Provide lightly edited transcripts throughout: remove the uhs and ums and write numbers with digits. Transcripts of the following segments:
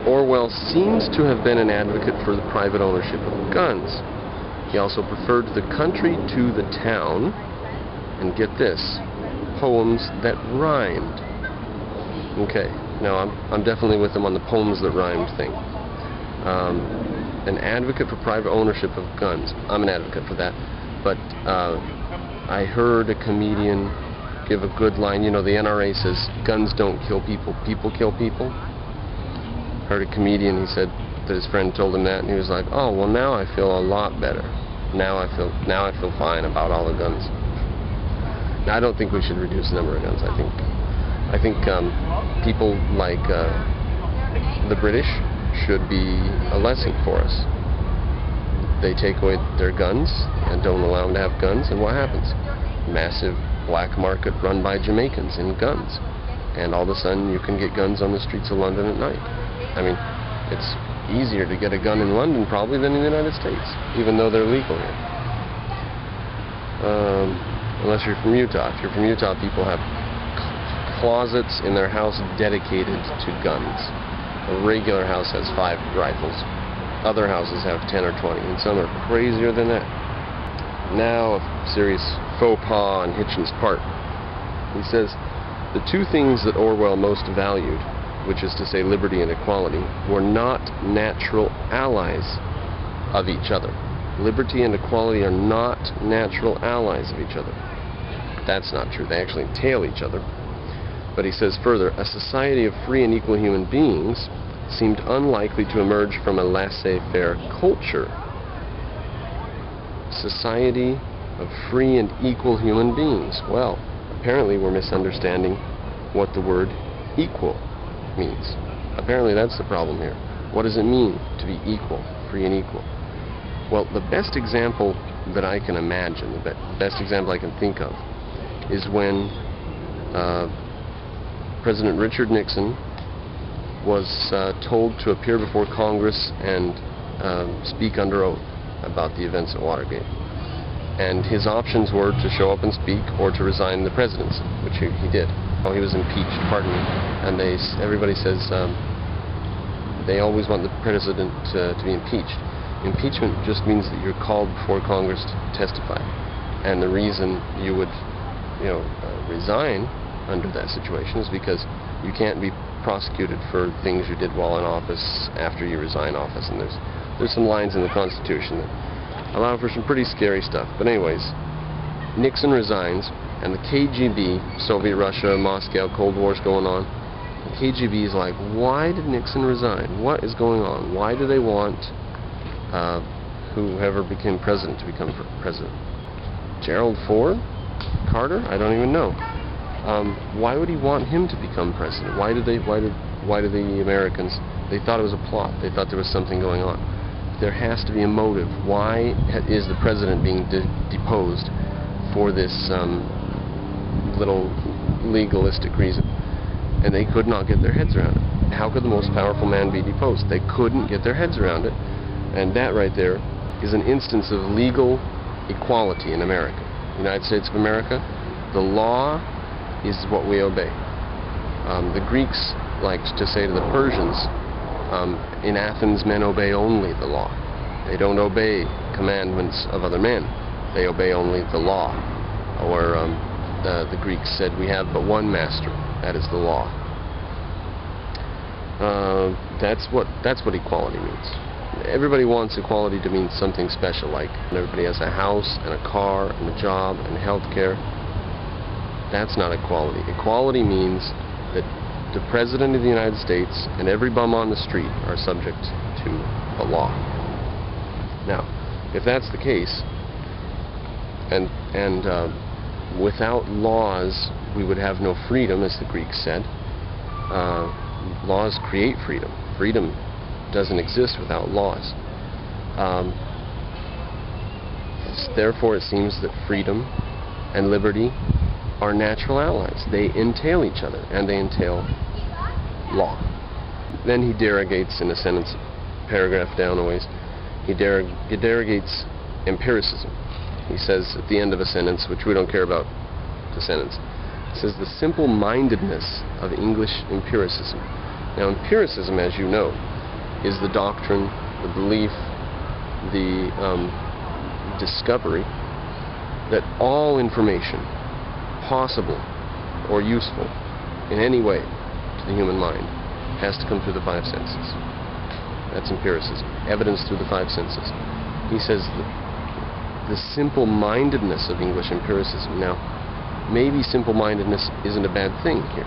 Orwell seems to have been an advocate for the private ownership of guns. He also preferred the country to the town, and get this, poems that rhymed. Okay, no, I'm definitely with him on the poems that rhymed thing. An advocate for private ownership of guns. I'm an advocate for that. But I heard a comedian give a good line. You know, the NRA says guns don't kill people, people kill people. Heard a comedian, he said that his friend told him that, and he was like, oh, well, now I feel a lot better. Now I feel fine about all the guns. Now, I don't think we should reduce the number of guns. I think people like the British should be a lesson for us. They take away their guns and don't allow them to have guns, and what happens? Massive black market run by Jamaicans in guns, and all of a sudden you can get guns on the streets of London at night. I mean, it's easier to get a gun in London probably than in the United States, even though they're legal here. Unless you're from Utah. If you're from Utah, people have closets in their house dedicated to guns. A regular house has 5 rifles. Other houses have 10 or 20, and some are crazier than that. Now, a serious faux pas on Hitchens' part. He says, the two things that Orwell most valued, which is to say liberty and equality, were not natural allies of each other. Liberty and equality are not natural allies of each other. That's not true. They actually entail each other. But he says further, a society of free and equal human beings seemed unlikely to emerge from a laissez-faire culture. Society of free and equal human beings. Well, apparently we're misunderstanding what the word equal means. Apparently that's the problem here. What does it mean to be equal, free and equal? Well, the best example that I can imagine, the best example I can think of, is when President Richard Nixon was told to appear before Congress and speak under oath about the events at Watergate. And his options were to show up and speak or to resign the presidency, which he did. Oh, he was impeached, pardon me. And everybody says they always want the president to be impeached. Impeachment just means that you're called before Congress to testify. And the reason you would resign under that situation is because you can't be prosecuted for things you did while in office after you resign office. And there's some lines in the Constitution that allow for some pretty scary stuff. But anyways, Nixon resigns, and the KGB, Soviet Russia, Moscow, Cold War's going on. The KGB is like, why did Nixon resign? What is going on? Why do they want whoever became president to become president? Gerald Ford? Carter? I don't even know. Why would he want him to become president? Why did the Americans, they thought it was a plot. They thought there was something going on. There has to be a motive. Why is the president being deposed for this little legalistic reason? And they could not get their heads around it. How could the most powerful man be deposed? They couldn't get their heads around it. And that right there is an instance of legal equality in America. United States of America, the law is what we obey. The Greeks liked to say to the Persians, in Athens men obey only the law. They don't obey commandments of other men. They obey only the law. Or the Greeks said, we have but one master, that is the law. That's what equality means. Everybody wants equality to mean something special, like everybody has a house and a car and a job and health care. That's not equality. Equality means that the President of the United States and every bum on the street are subject to the law. Now, if that's the case, and without laws we would have no freedom, as the Greeks said. Laws create freedom. Freedom doesn't exist without laws. Therefore, it seems that freedom and liberty are natural allies. They entail each other, and they entail law. Then he derogates, in a sentence, paragraph down a ways, he derogates empiricism. He says at the end of a sentence, which we don't care about the sentence, he says the simple-mindedness of English empiricism. Now, empiricism, as you know, is the doctrine, the belief, the discovery that all information possible or useful in any way to the human mind has to come through the five senses. That's empiricism. Evidence through the five senses. He says the simple-mindedness of English empiricism. Now, maybe simple-mindedness isn't a bad thing here.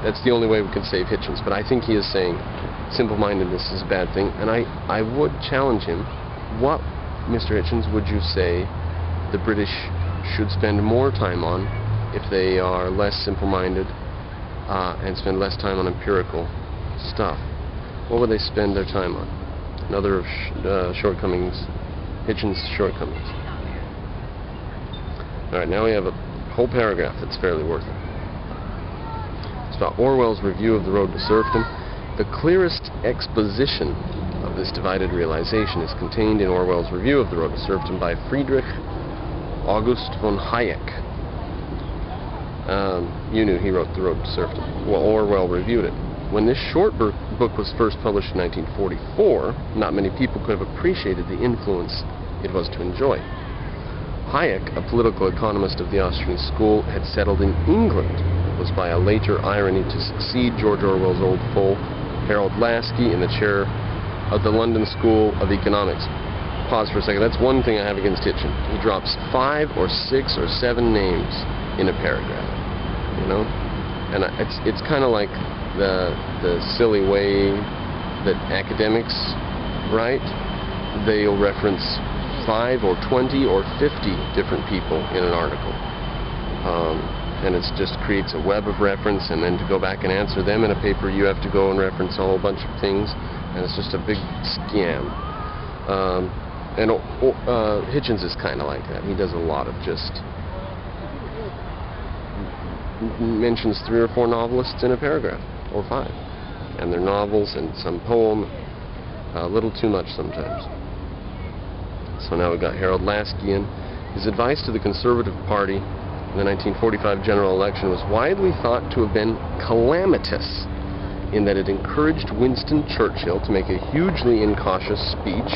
That's the only way we can save Hitchens, but I think he is saying simple-mindedness is a bad thing, and I would challenge him. What, Mr. Hitchens, would you say the British should spend more time on if they are less simple-minded and spend less time on empirical stuff? What would they spend their time on? Another of shortcomings, Hitchens' shortcomings. Alright, now we have a whole paragraph that's fairly worth it. It's about Orwell's review of The Road to Serfdom. The clearest exposition of this divided realization is contained in Orwell's review of The Road to Serfdom by Friedrich August von Hayek. You knew he wrote The Road to Serfdom. Well, Orwell reviewed it. When this short book was first published in 1944, not many people could have appreciated the influence it was to enjoy. Hayek, a political economist of the Austrian school, had settled in England. It was by a later irony to succeed George Orwell's old foe, Harold Lasky, in the chair of the London School of Economics. Pause for a second. That's one thing I have against Hitchens. He drops 5 or 6 or 7 names in a paragraph, you know? And it's kind of like the silly way that academics write. They'll reference 5 or 20 or 50 different people in an article. And it just creates a web of reference, and then to go back and answer them in a paper, you have to go and reference a whole bunch of things, and it's just a big scam. Hitchens is kind of like that. He does a lot of just mentions 3 or 4 novelists in a paragraph, or 5, and their novels and some poem, a little too much sometimes. So now we've got Harold Lasky in. His advice to the Conservative Party in the 1945 general election was widely thought to have been calamitous, in that it encouraged Winston Churchill to make a hugely incautious speech.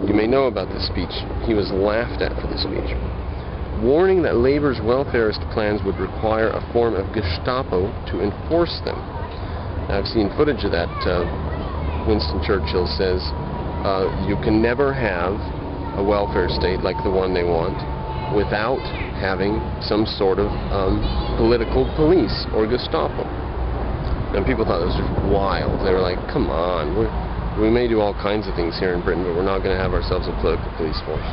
You may know about this speech. He was laughed at for this speech, warning that Labour's welfarist plans would require a form of Gestapo to enforce them. Now, I've seen footage of that. Winston Churchill says, you can never have a welfare state like the one they want without having some sort of political police or Gestapo. And people thought this was wild. They were like, come on, we may do all kinds of things here in Britain, but we're not going to have ourselves a political police force.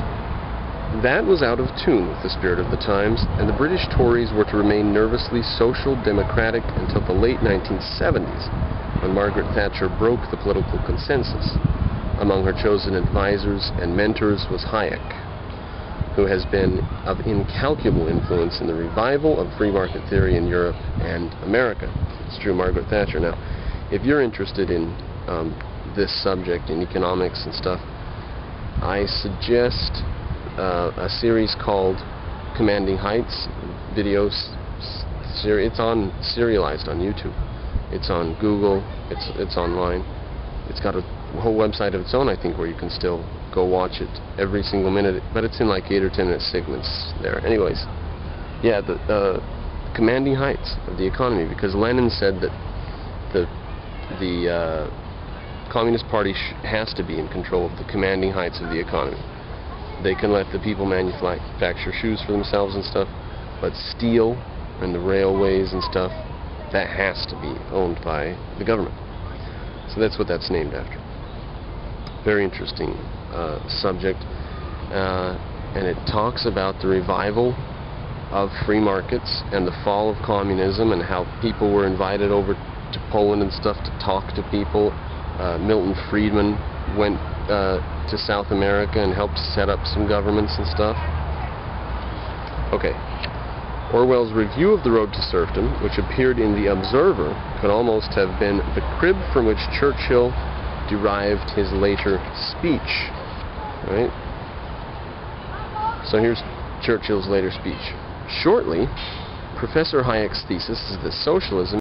That was out of tune with the spirit of the times, and the British Tories were to remain nervously social democratic until the late 1970s, when Margaret Thatcher broke the political consensus. Among her chosen advisors and mentors was Hayek, who has been of incalculable influence in the revival of free market theory in Europe and America. It's true, Margaret Thatcher. Now, if you're interested in this subject, in economics and stuff, I suggest a series called Commanding Heights, videos series. It's serialized on YouTube. It's on Google. It's online. It's got a whole website of its own, I think, where you can still go watch it every single minute, but it's in like 8 or 10 minute segments there. Anyways, yeah, the commanding heights of the economy, because Lenin said that the Communist Party has to be in control of the commanding heights of the economy. They can let the people manufacture shoes for themselves and stuff, but steel and the railways and stuff, that has to be owned by the government. So that's what that's named after. Very interesting subject, and it talks about the revival of free markets and the fall of communism, and how people were invited over to Poland and stuff to talk to people. Milton Friedman went to South America and helped set up some governments and stuff. Okay. Orwell's review of The Road to Serfdom, which appeared in The Observer, could almost have been the crib from which Churchill derived his later speech. Right? So here's Churchill's later speech. Shortly, Professor Hayek's thesis is that socialism